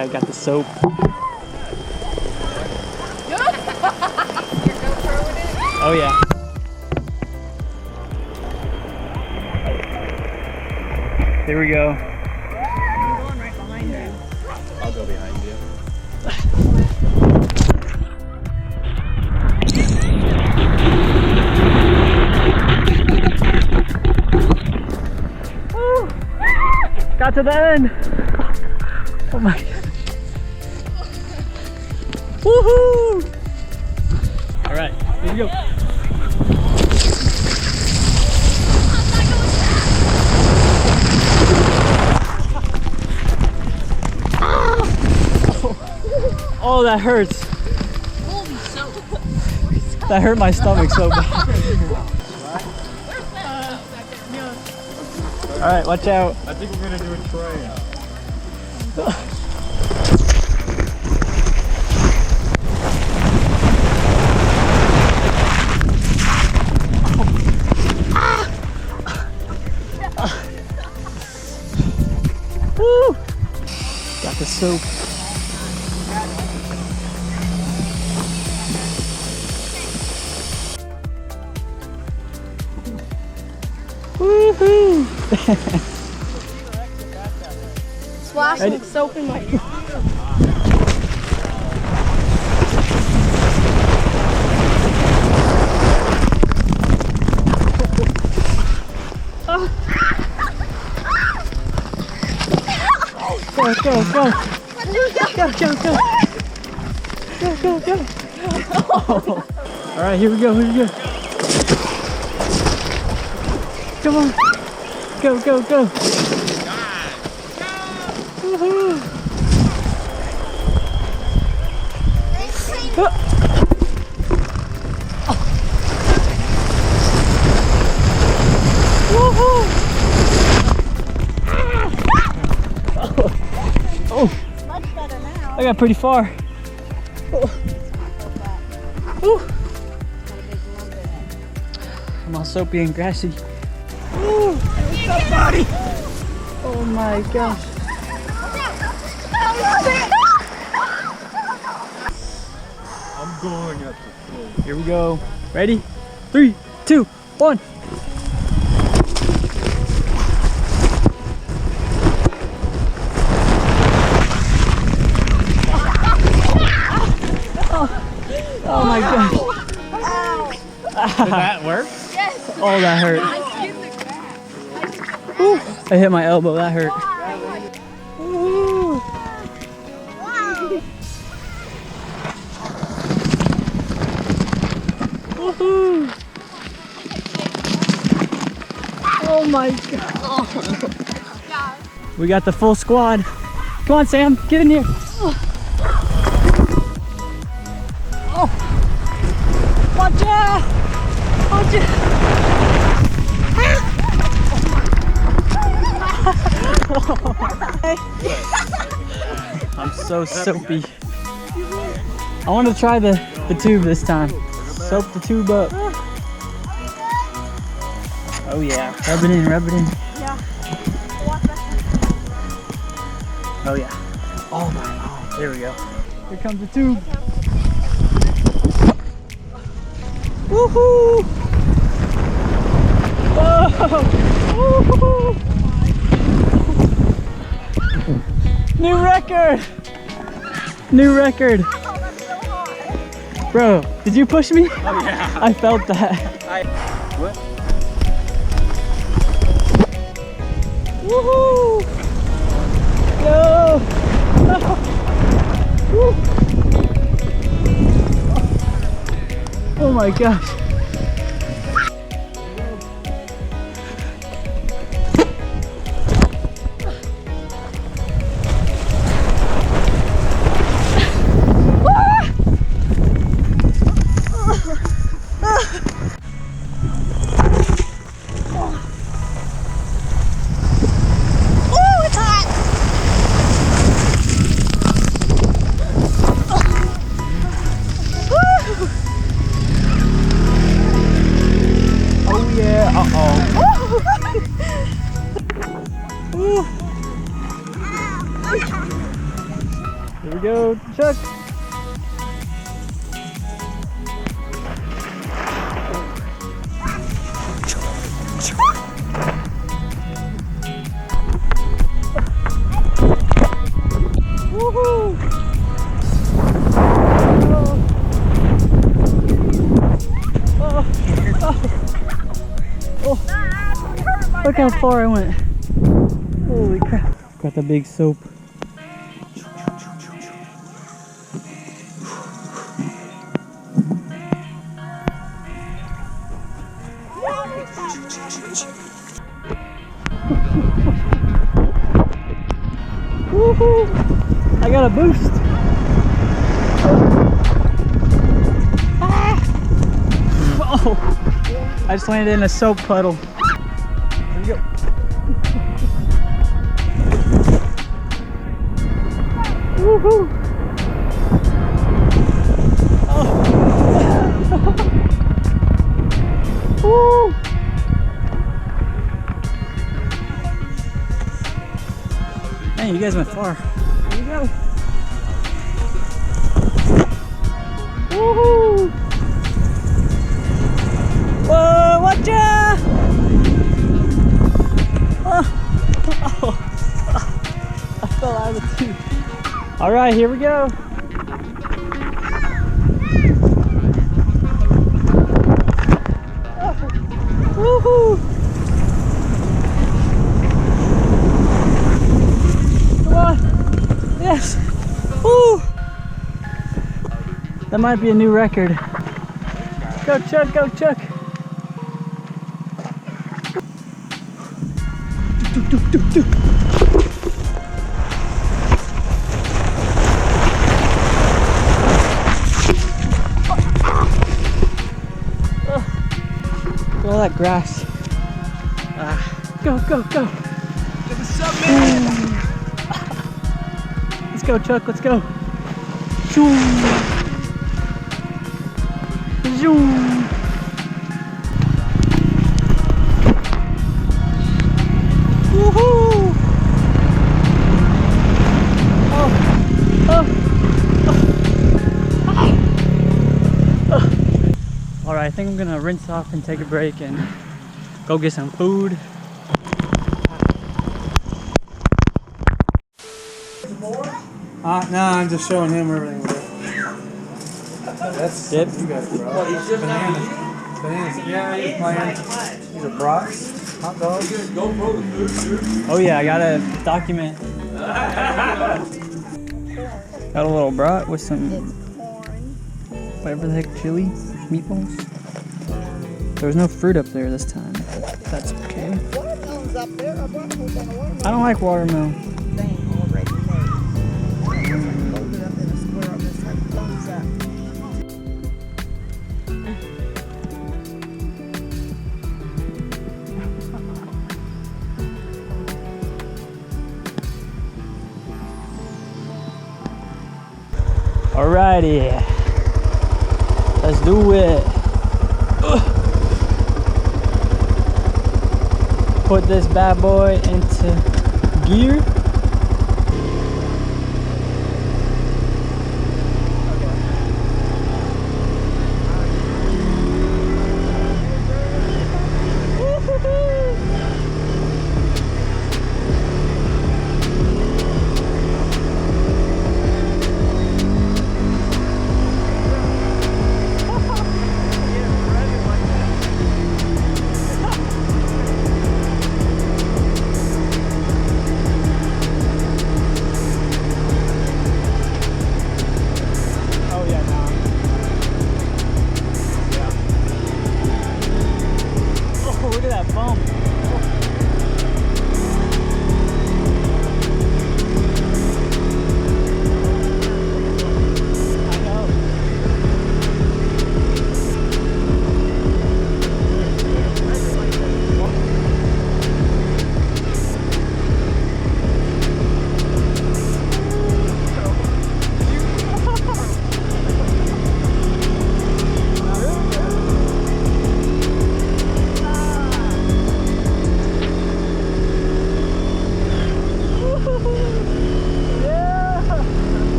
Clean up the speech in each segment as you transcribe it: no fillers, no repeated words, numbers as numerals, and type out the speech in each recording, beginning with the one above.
Alright, got the soap. Oh yeah. Here we go. I'm going right behind you. I'll go behind you. Woo! Got to the end. Oh my god. Woohoo! Alright, here we go. Oh, that hurts. That hurt my stomach so bad. Alright, watch out. I think we're gonna do a train. Woo! Got the soap. Woohoo! Splashing soap in my ear. Go, go, go! Go, go, go! Go, go, go! Oh. Alright, here we go, here we go! Come on! Go, go, go! Woohoo! Woohoo! Oh! Much better now. I got pretty far. Woo. I'm all soapy and grassy. Woo. What's up, buddy? Oh my gosh. I'm going at the floor. Here we go. Ready? 3, 2, 1. Oh my gosh. Did that work? Yes. Oh, that hurt. I skinned the grass. Woo. I hit my elbow. That hurt. Woo. Woohoo. Oh my god. We got the full squad. Come on, Sam. Get in here. Oh. Watch out. Watch out. I'm so soapy. I want to try the tube this time. Soap the tube up. Oh yeah, rub it in, rub it in. Yeah. Oh yeah. Oh my, oh, there we go. Here comes the tube. Woohoo! Whoa! Woohoo! New record! New record! Bro, did you push me? Oh yeah. I felt that. What? Woohoo! Go! Woo. Oh my gosh. we go, Chuck. Woohoo! Oh. Look how far I went. Holy crap. Got the big soap. Woohoo! I got a boost. Ah! Oh! I just landed in a soap puddle. Here we go. Woohoo! Oh! Woo! Man, you guys went far. Here you go. Woohoo! Whoa, watch out! I fell out of the tube. All right, here we go. Woohoo! Come on. Yes. Woo! That might be a new record. Go Chuck, go Chuck. Look at all that grass. Go, go, go. What's up, man? Let's go, Chuck, let's go. Zoom. Zoom. Woohoo! Oh, oh. All right, I think I'm gonna rinse off and take a break and go get some food. No, I'm just showing him everything we're doing. That's Yep. you guys, bro. Bananas. Bananas. Yeah, he's playing. These are brats. Hot dogs. Oh yeah, I gotta document. Got a little brat with some whatever the heck, chili, meatballs. There was no fruit up there this time. That's okay. Watermelon's up there. I brought those on the watermelon. I don't like watermelon. Thing already made. Folded up in a square on this side. Thumbs up. Alrighty, let's do it. Put this bad boy into gear.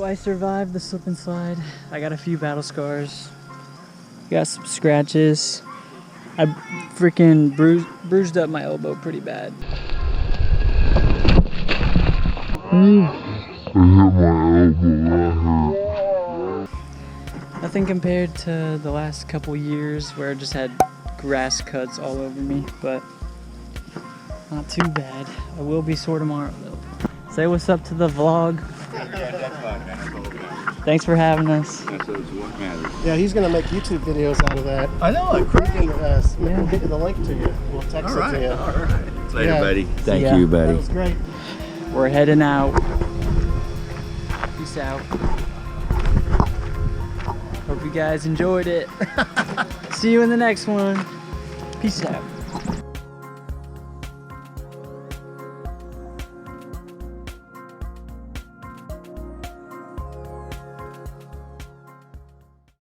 So I survived the slip and slide. I got a few battle scars. Got some scratches. I freaking bruised up my elbow pretty bad. Nothing compared to the last couple years where I just had grass cuts all over me, but not too bad. I will be sore tomorrow though. Say what's up to the vlog. Thanks for having us. That's what matters. Yeah, he's going to make YouTube videos out of that. I know, great. We'll get you the link to you. We'll text it to you. All right. Later, Yeah. buddy. Thank Yeah. you, That buddy. was great. We're heading out. Peace out. Hope you guys enjoyed it. See you in the next one. Peace out.